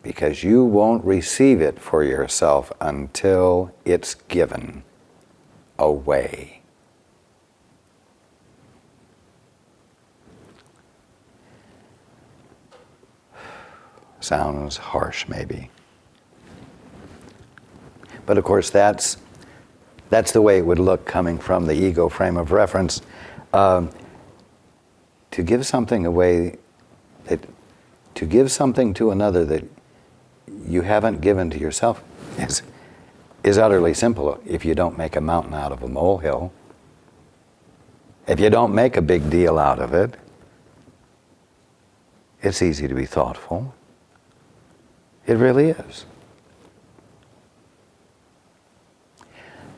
because you won't receive it for yourself until it's given away. Sounds harsh, maybe. But of course, that's the way it would look coming from the ego frame of reference. To give something away, to give something to another that you haven't given to yourself is utterly simple if you don't make a mountain out of a molehill. If you don't make a big deal out of it, it's easy to be thoughtful. It really is.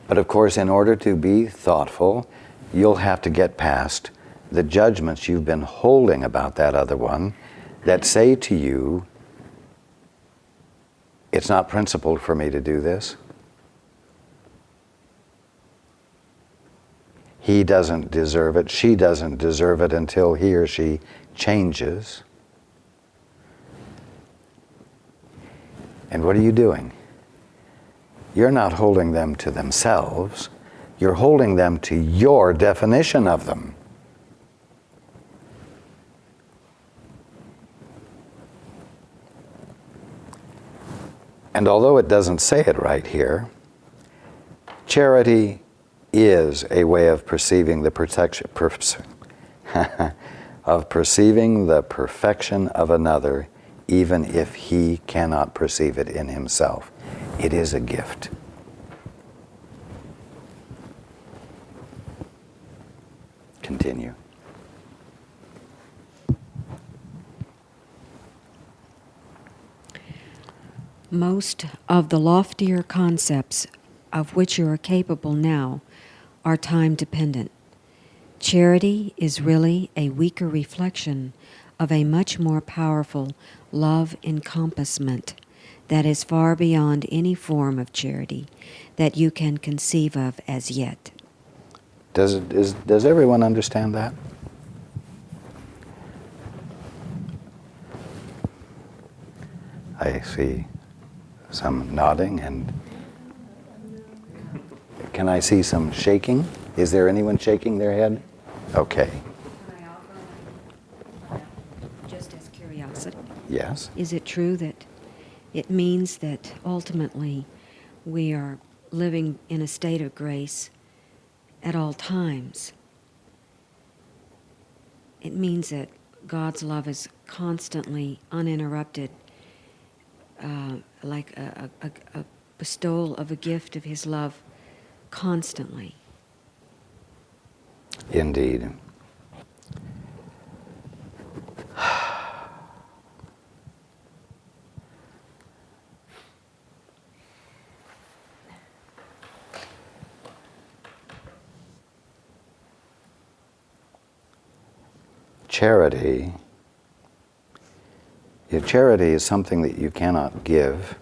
But of course, in order to be thoughtful, you'll have to get past the judgments you've been holding about that other one that say to you, it's not principled for me to do this. He doesn't deserve it. She doesn't deserve it until he or she changes. And what are you doing? You're not holding them to themselves. You're holding them to your definition of them. And although it doesn't say it right here, charity is a way of perceiving the perceiving the perfection of another, even if he cannot perceive it in himself. It is a gift. Continue. Most of the loftier concepts of which you are capable now are time-dependent. Charity is really a weaker reflection of a much more powerful love encompassment that is far beyond any form of charity that you can conceive of as yet. Does everyone understand that? I see some nodding, and can I see some shaking? Is there anyone shaking their head? Okay. Can I offer, just as curiosity? Yes. Is it true that it means that ultimately we are living in a state of grace at all times? It means that God's love is constantly uninterrupted, like a bestowal of a gift of His love constantly. Indeed. Charity is something that you cannot give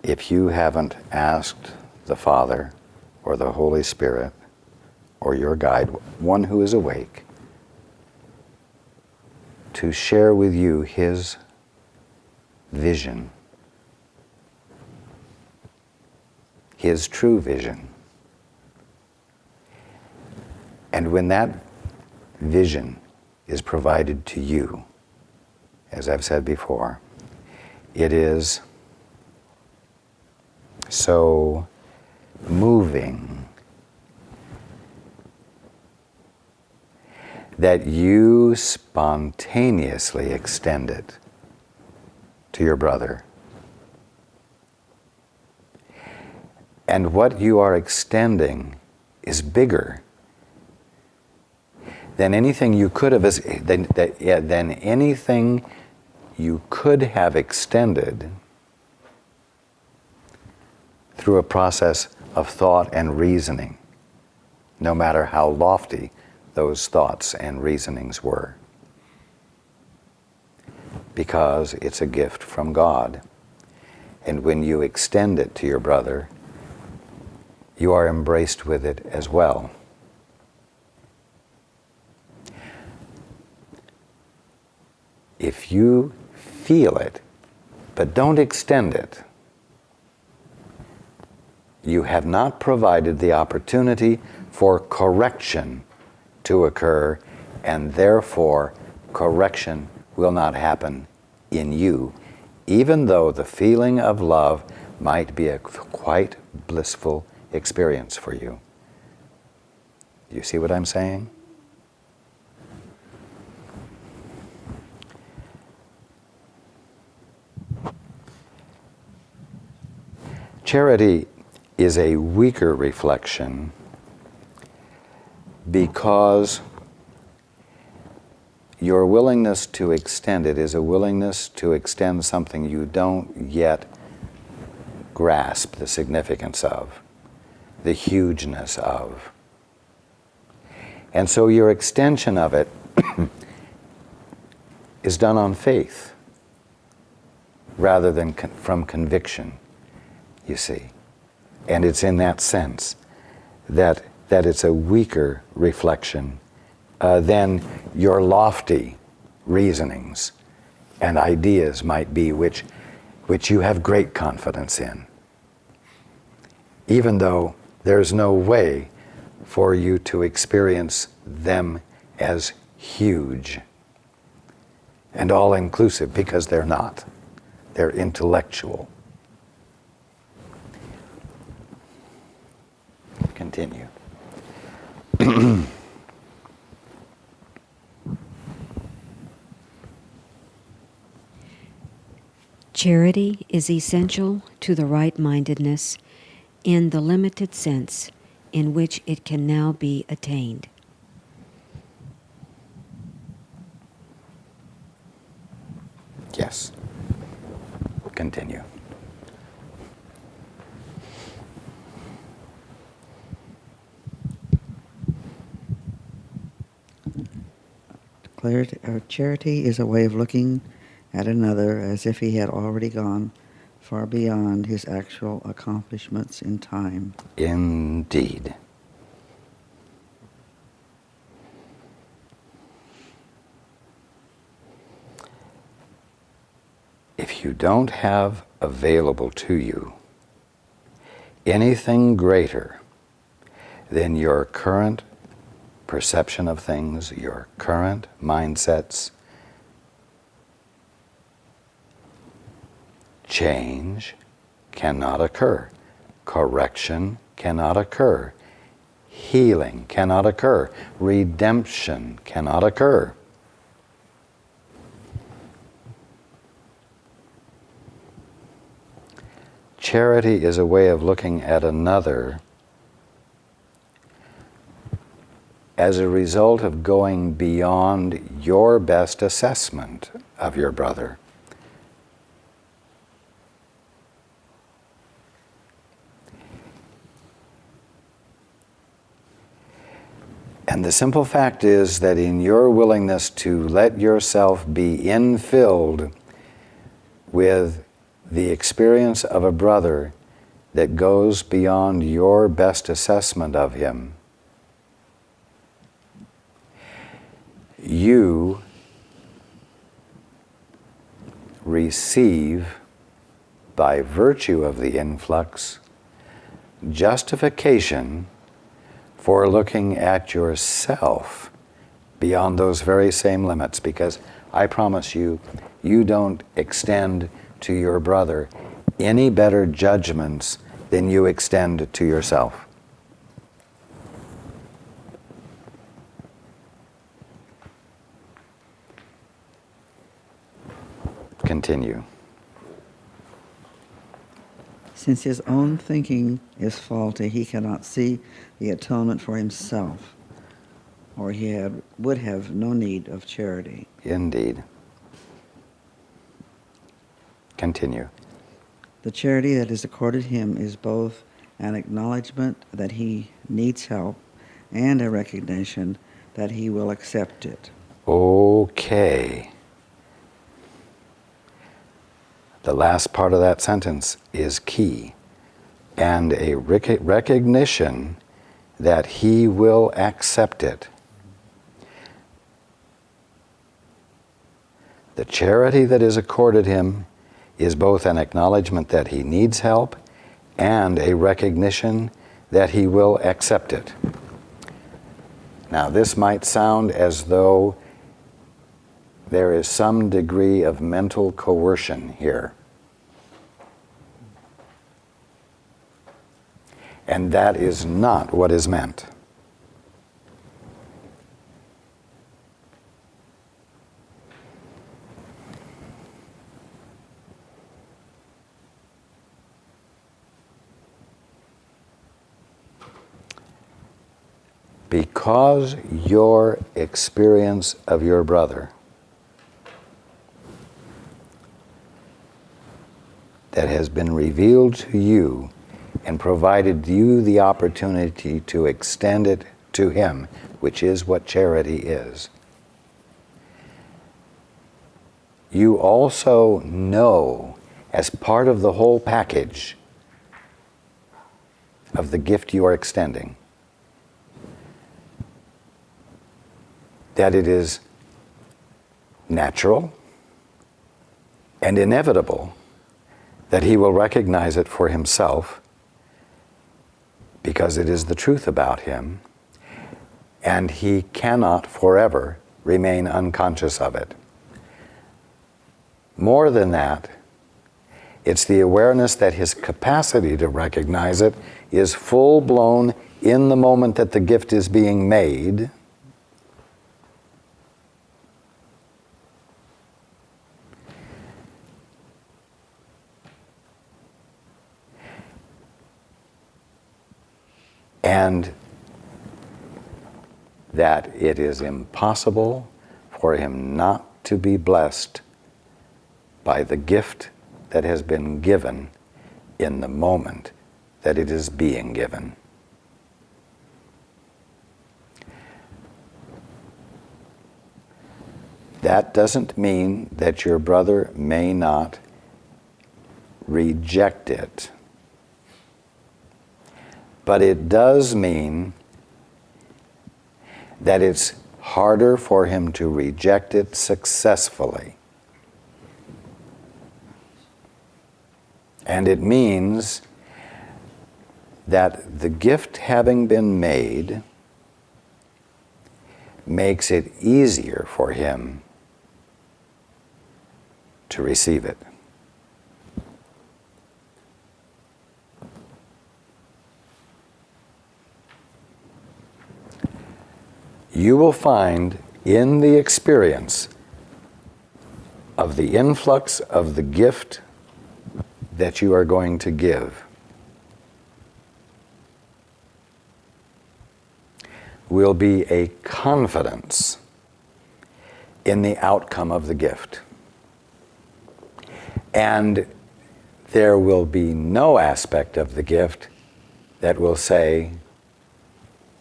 if you haven't asked the Father or the Holy Spirit or your guide, one who is awake, to share with you His vision, His true vision. And when that vision is provided to you, as I've said before, it is so moving that you spontaneously extend it to your brother. And what you are extending is bigger than anything you could have, than anything you could have extended through a process of thought and reasoning, no matter how lofty those thoughts and reasonings were. Because it's a gift from God. And when you extend it to your brother, you are embraced with it as well. If you feel it but don't extend it. You have not provided the opportunity for correction to occur, and therefore correction will not happen in you, even though the feeling of love might be a quite blissful experience for you. Do you see what I'm saying? Charity is a weaker reflection because your willingness to extend it is a willingness to extend something you don't yet grasp the significance of, the hugeness of. And so your extension of it is done on faith rather than from conviction, you see. And it's in that sense that it's a weaker reflection than your lofty reasonings and ideas might be, which you have great confidence in, even though there's no way for you to experience them as huge and all-inclusive, because they're not. They're intellectual. Continue. Charity is essential to the right-mindedness in the limited sense in which it can now be attained. Yes. Continue. Charity is a way of looking at another as if he had already gone far beyond his actual accomplishments in time. Indeed. If you don't have available to you anything greater than your current perception of things, your current mindsets, change cannot occur. Correction cannot occur. Healing cannot occur. Redemption cannot occur. Charity is a way of looking at another as a result of going beyond your best assessment of your brother. And the simple fact is that in your willingness to let yourself be infilled with the experience of a brother that goes beyond your best assessment of him, you receive, by virtue of the influx, justification for looking at yourself beyond those very same limits, because I promise you, you don't extend to your brother any better judgments than you extend to yourself. Continue. Since his own thinking is faulty, he cannot see the atonement for himself, or he would have no need of charity. Indeed. Continue. The charity that is accorded him is both an acknowledgement that he needs help and a recognition that he will accept it. Okay. The last part of that sentence is key, and a recognition that he will accept it. The charity that is accorded him is both an acknowledgement that he needs help and a recognition that he will accept it. Now, this might sound as though there is some degree of mental coercion here. And that is not what is meant. Because your experience of your brother that has been revealed to you and provided you the opportunity to extend it to him, which is what charity is. You also know, as part of the whole package of the gift you are extending, that it is natural and inevitable that he will recognize it for himself, because it is the truth about him, and he cannot forever remain unconscious of it. More than that, it's the awareness that his capacity to recognize it is full-blown in the moment that the gift is being made. And that it is impossible for him not to be blessed by the gift that has been given in the moment that it is being given. That doesn't mean that your brother may not reject it. But it does mean that it's harder for him to reject it successfully. And it means that the gift having been made makes it easier for him to receive it. You will find in the experience of the influx of the gift that you are going to give will be a confidence in the outcome of the gift. And there will be no aspect of the gift that will say,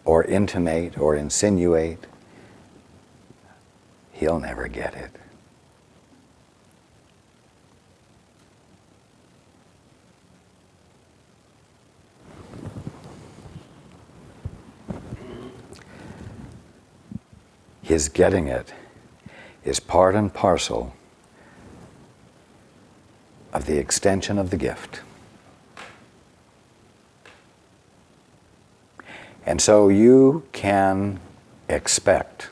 or intimate, or insinuate, he'll never get it. His getting it is part and parcel of the extension of the gift. And so you can expect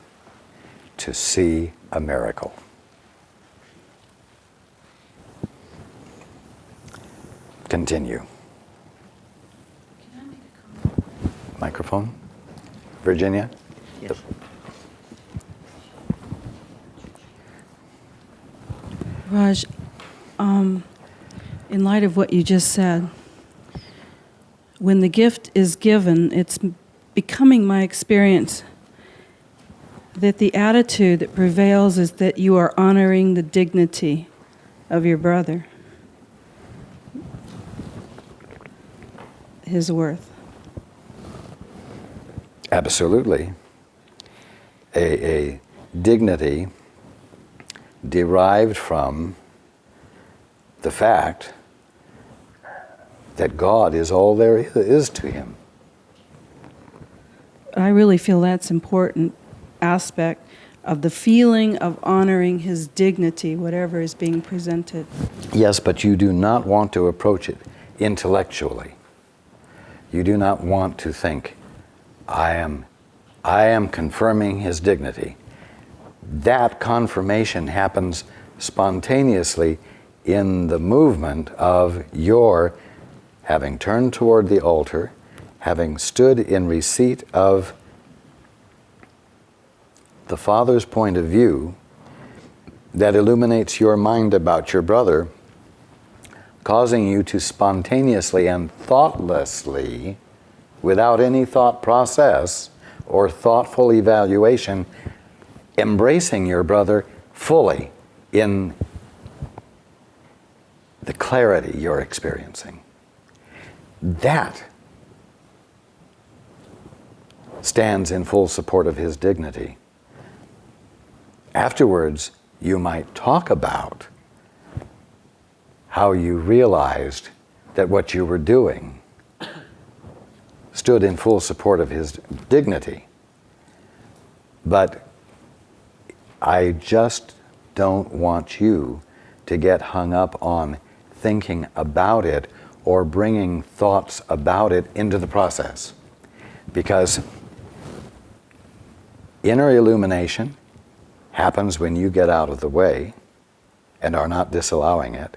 to see a miracle. Continue. Microphone? Virginia? Yes. Raj, in light of what you just said, when the gift is given, it's becoming my experience that the attitude that prevails is that you are honoring the dignity of your brother, his worth. Absolutely. A dignity derived from the fact that God is all there is to him. I really feel that's an important aspect, of the feeling of honoring his dignity, whatever is being presented. Yes, but you do not want to approach it intellectually. You do not want to think, I am confirming his dignity. That confirmation happens spontaneously in the movement of your having turned toward the altar, having stood in receipt of the Father's point of view that illuminates your mind about your brother, causing you to spontaneously and thoughtlessly, without any thought process or thoughtful evaluation, embracing your brother fully in the clarity you're experiencing. That stands in full support of his dignity. Afterwards, you might talk about how you realized that what you were doing stood in full support of his dignity. But I just don't want you to get hung up on thinking about it or bringing thoughts about it into the process. Because inner illumination happens when you get out of the way and are not disallowing it.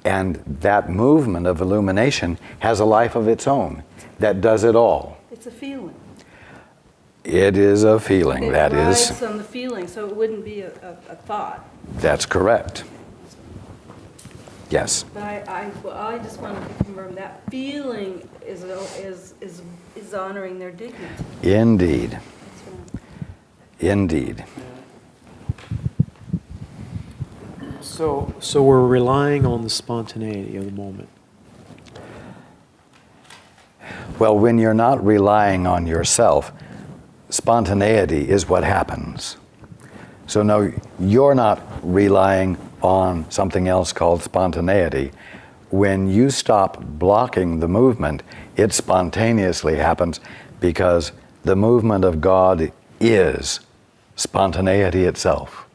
And that movement of illumination has a life of its own that does it all. It's a feeling. It is a feeling, It that rides is. on the feeling, so it wouldn't be a thought. That's correct. Yes. But I just wanted to confirm that feeling is honoring their dignity. Indeed. That's right. Indeed. So we're relying on the spontaneity of the moment. Well, when you're not relying on yourself, spontaneity is what happens. So no, you're not relying on something else called spontaneity. When you stop blocking the movement, it spontaneously happens because the movement of God is spontaneity itself.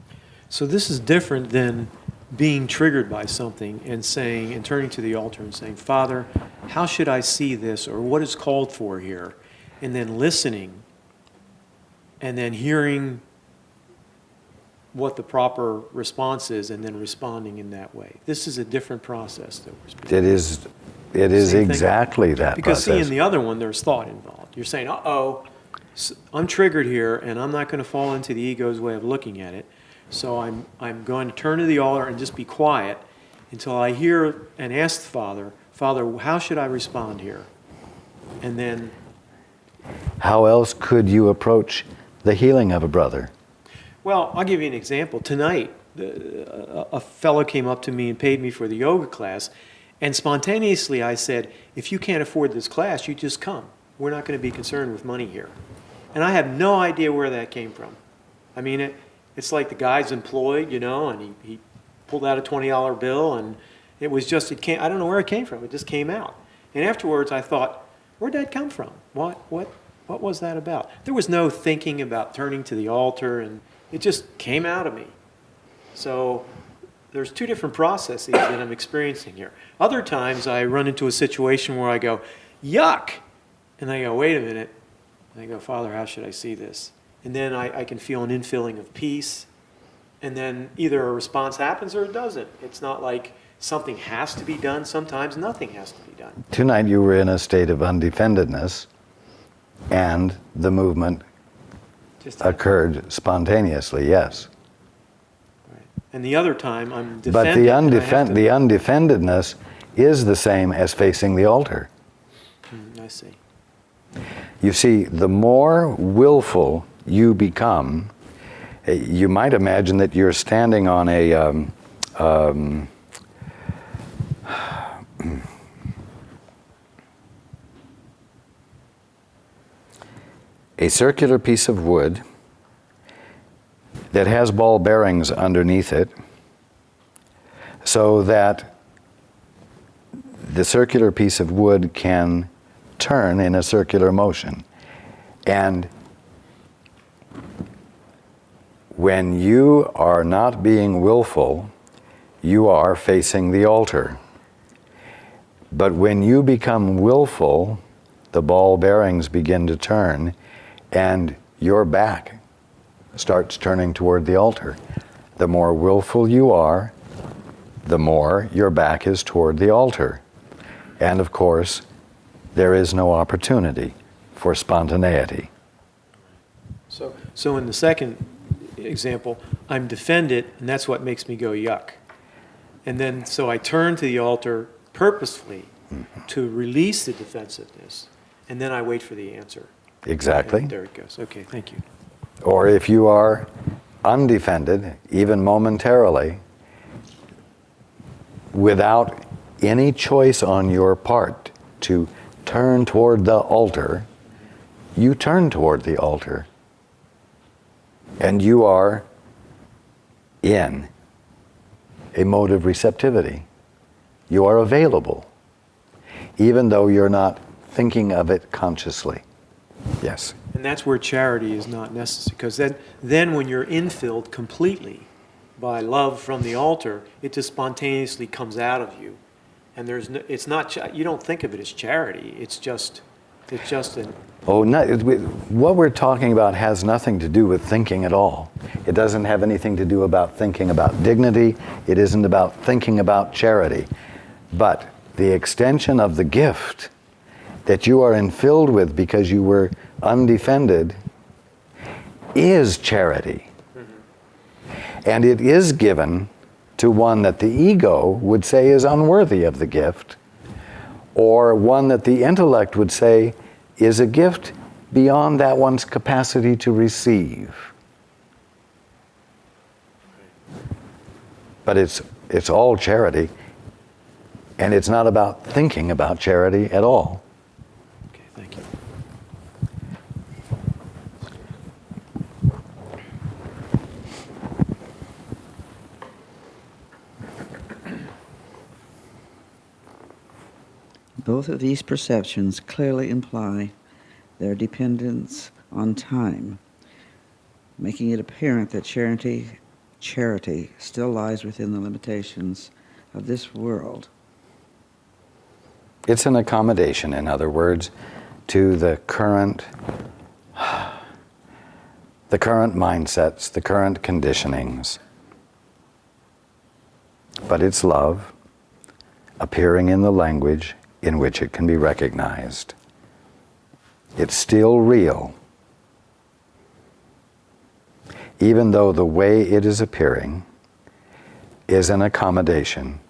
So this is different than being triggered by something and saying, and turning to the altar and saying, Father, how should I see this, or what is called for here? And then listening, and then hearing what the proper response is, and then responding in that way. This is a different process that we're speaking. It is Same thing. exactly that Because see, process. in the other one, there's thought involved. You're saying, I'm triggered here, and I'm not going to fall into the ego's way of looking at it. So I'm going to turn to the altar and just be quiet until I hear and ask the Father, how should I respond here? And then, How else could you approach the healing of a brother? well, I'll give you an example. Tonight, a fellow came up to me and paid me for the yoga class, and spontaneously I said, if you can't afford this class, you just come. We're not going to be concerned with money here. And I have no idea where that came from. I mean, it's like the guy's employed, and he pulled out a $20 bill, and it was just, I don't know where it came from. It just came out. And afterwards I thought, where'd that come from? What was that about? There was no thinking about turning to the altar, and it just came out of me. So there's two different processes that I'm experiencing here. Other times I run into a situation where I go, yuck! And I go, wait a minute. And I go, Father, how should I see this? And then I can feel an infilling of peace. And then either a response happens or it doesn't. It's not like something has to be done. Sometimes nothing has to be done. Tonight you were in a state of undefendedness, and the movement Just occurred spontaneously, yes. Right. And the other time I'm defending. But and I have to- the undefendedness is the same as facing the altar. I see. You see, the more willful you become, you might imagine that you're standing on a circular piece of wood that has ball bearings underneath it, so that the circular piece of wood can turn in a circular motion. And When you are not being willful, you are facing the altar. But when you become willful, the ball bearings begin to turn and your back starts turning toward the altar. The more willful you are, the more your back is toward the altar. And of course, there is no opportunity for spontaneity. So in the second example, I'm defended, and that's what makes me go yuck. And then, so I turn to the altar purposefully to release the defensiveness, and then I wait for the answer. Exactly. And there it goes. Okay, thank you. Or if you are undefended, even momentarily, without any choice on your part to turn toward the altar, you turn toward the altar. And you are in a mode of receptivity. You are available, even though you're not thinking of it consciously. Yes. And that's where charity is not necessary, because then when you're infilled completely by love from the altar, it just spontaneously comes out of you. And it's not, you don't think of it as charity. It's just an... Oh, no, what we're talking about has nothing to do with thinking at all. It doesn't have anything to do about thinking about dignity. It isn't about thinking about charity. But the extension of the gift that you are infilled with because you were undefended is charity. And it is given to one that the ego would say is unworthy of the gift, or one that the intellect would say is a gift beyond that one's capacity to receive. But it's all charity, and it's not about thinking about charity at all. Okay, thank you. Both of these perceptions clearly imply their dependence on time, making it apparent that charity still lies within the limitations of this world. It's an accommodation, in other words, to the current mindsets, the current conditionings. But it's love appearing in the language in which it can be recognized. It's still real, even though the way it is appearing is an accommodation,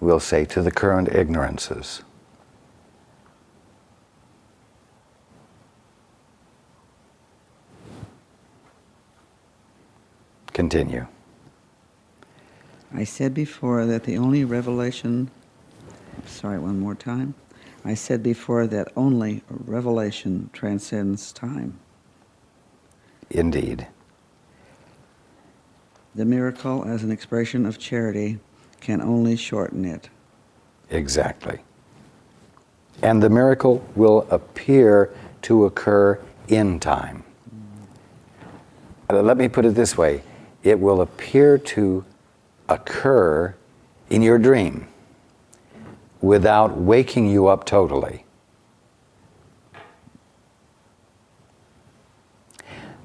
we'll say, to the current ignorances. Continue. I said before that the only revelation, one more time. I said before that only revelation transcends time. Indeed. The miracle as an expression of charity can only shorten it. Exactly. And the miracle will appear to occur in time. Let me put it this way. It will appear to occur in your dream without waking you up totally.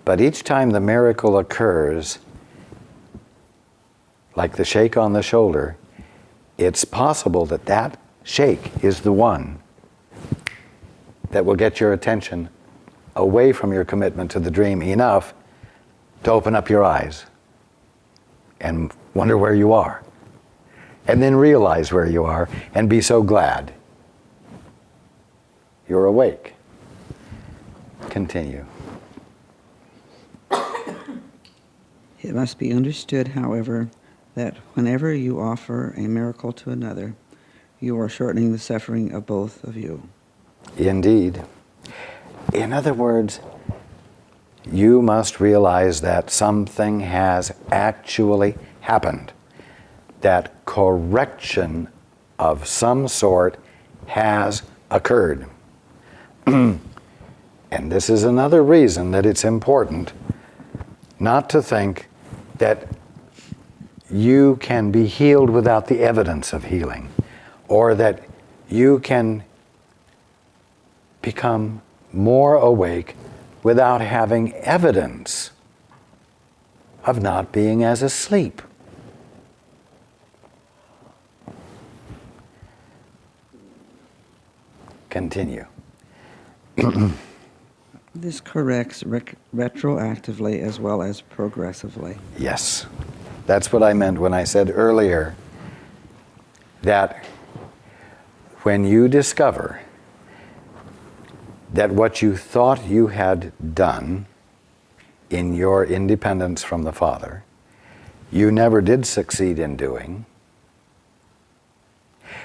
But each time the miracle occurs, like the shake on the shoulder, it's possible that that shake is the one that will get your attention away from your commitment to the dream enough to open up your eyes and wonder where you are. And then realize where you are and be so glad you're awake. Continue. It must be understood, however, that whenever you offer a miracle to another, you are shortening the suffering of both of you. Indeed. In other words, you must realize that something has actually happened, that correction of some sort has occurred. And this is another reason that it's important not to think that you can be healed without the evidence of healing, or that you can become more awake without having evidence of not being as asleep. Continue. This corrects retroactively as well as progressively. Yes. That's what I meant when I said earlier that when you discover that what you thought you had done in your independence from the Father, you never did succeed in doing,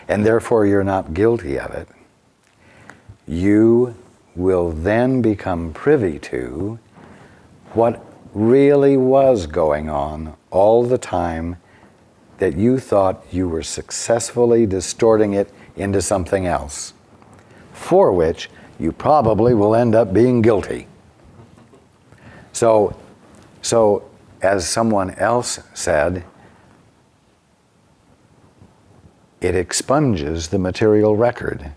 and therefore you're not guilty of it, you will then become privy to what really was going on all the time that you thought you were successfully distorting it into something else, for which you probably will end up being guilty. So as someone else said, it expunges the material record.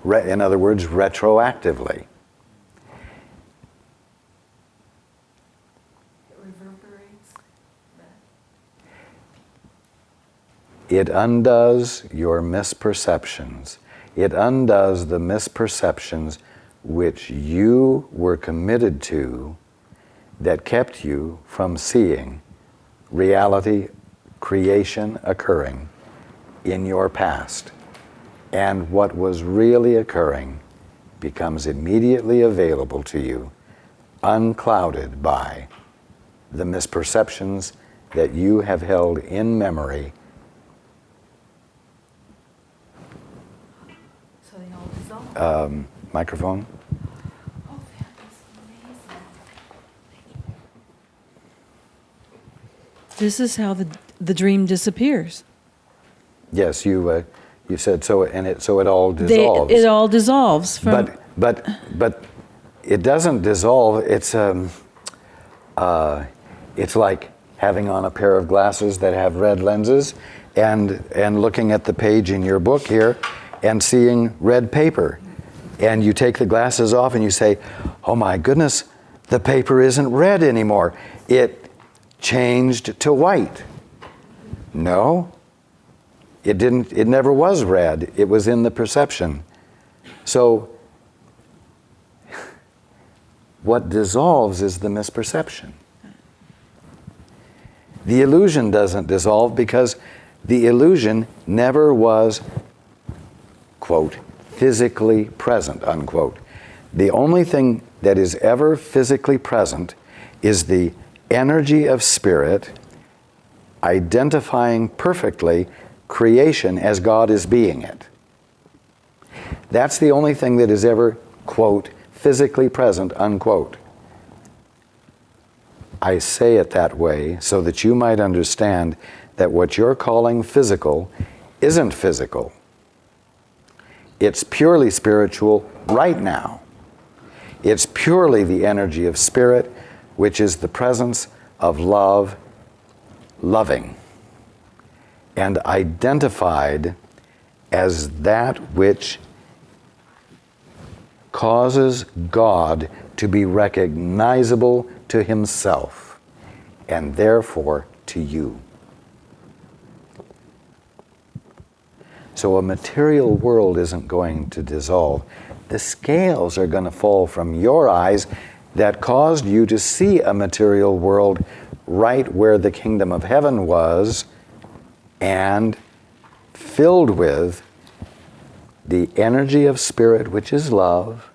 In other words, retroactively. It undoes your misperceptions. It undoes the misperceptions which you were committed to that kept you from seeing reality, creation occurring in your past. And what was really occurring becomes immediately available to you, unclouded by the misperceptions that you have held in memory. So they all dissolve. Microphone? Oh, that is amazing. This is how the dream disappears. Yes, you said so, and so it all dissolves. It all dissolves from. But it doesn't dissolve. It's like having on a pair of glasses that have red lenses, and looking at the page in your book here, and seeing red paper, and you take the glasses off and you say, "Oh my goodness, the paper isn't red anymore. It changed to white." No. It didn't. It never was red. It was in the perception. So what dissolves is the misperception. The illusion doesn't dissolve because the illusion never was, quote, physically present, unquote. The only thing that is ever physically present is the energy of spirit identifying perfectly creation as God is being it. That's the only thing that is ever, quote, physically present, unquote. I say it that way so that you might understand that what you're calling physical isn't physical. It's purely spiritual right now. It's purely the energy of spirit, which is the presence of love, loving, and identified as that which causes God to be recognizable to himself, and therefore to you. So a material world isn't going to dissolve. The scales are going to fall from your eyes that caused you to see a material world right where the kingdom of heaven was, and filled with the energy of spirit, which is love,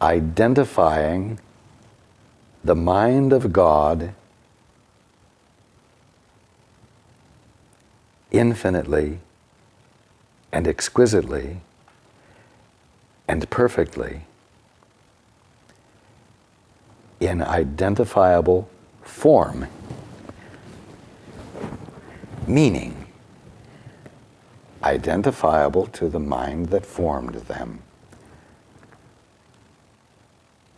identifying the mind of God infinitely and exquisitely and perfectly in identifiable form, meaning identifiable to the mind that formed them,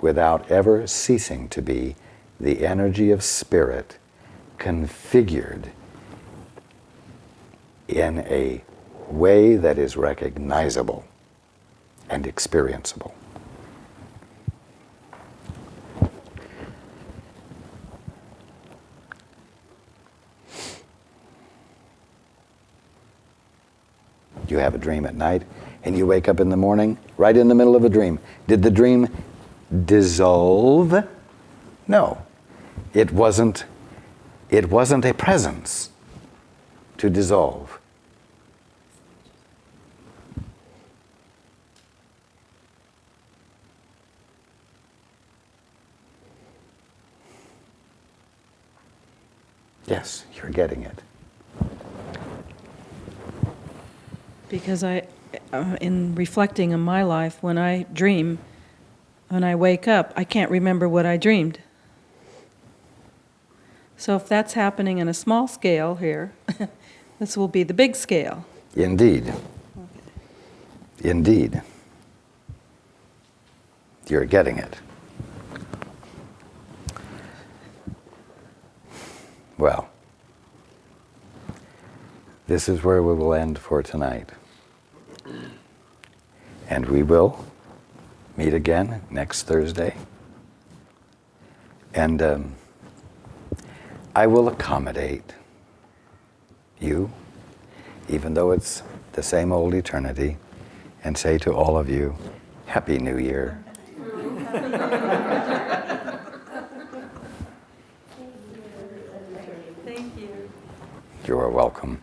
without ever ceasing to be the energy of spirit configured in a way that is recognizable and experienceable. You have a dream at night and you wake up in the morning right in the middle of a dream. Did the dream dissolve? No. It wasn't a presence to dissolve. Yes, you're getting it. Because in reflecting on my life, when I dream, when I wake up, I can't remember what I dreamed. So if that's happening in a small scale here, this will be the big scale. Indeed. Indeed. You're getting it. Well, this is where we will end for tonight. And we will meet again next Thursday. And I will accommodate you, even though it's the same old eternity, and say to all of you, Happy New Year. Thank you. You are welcome.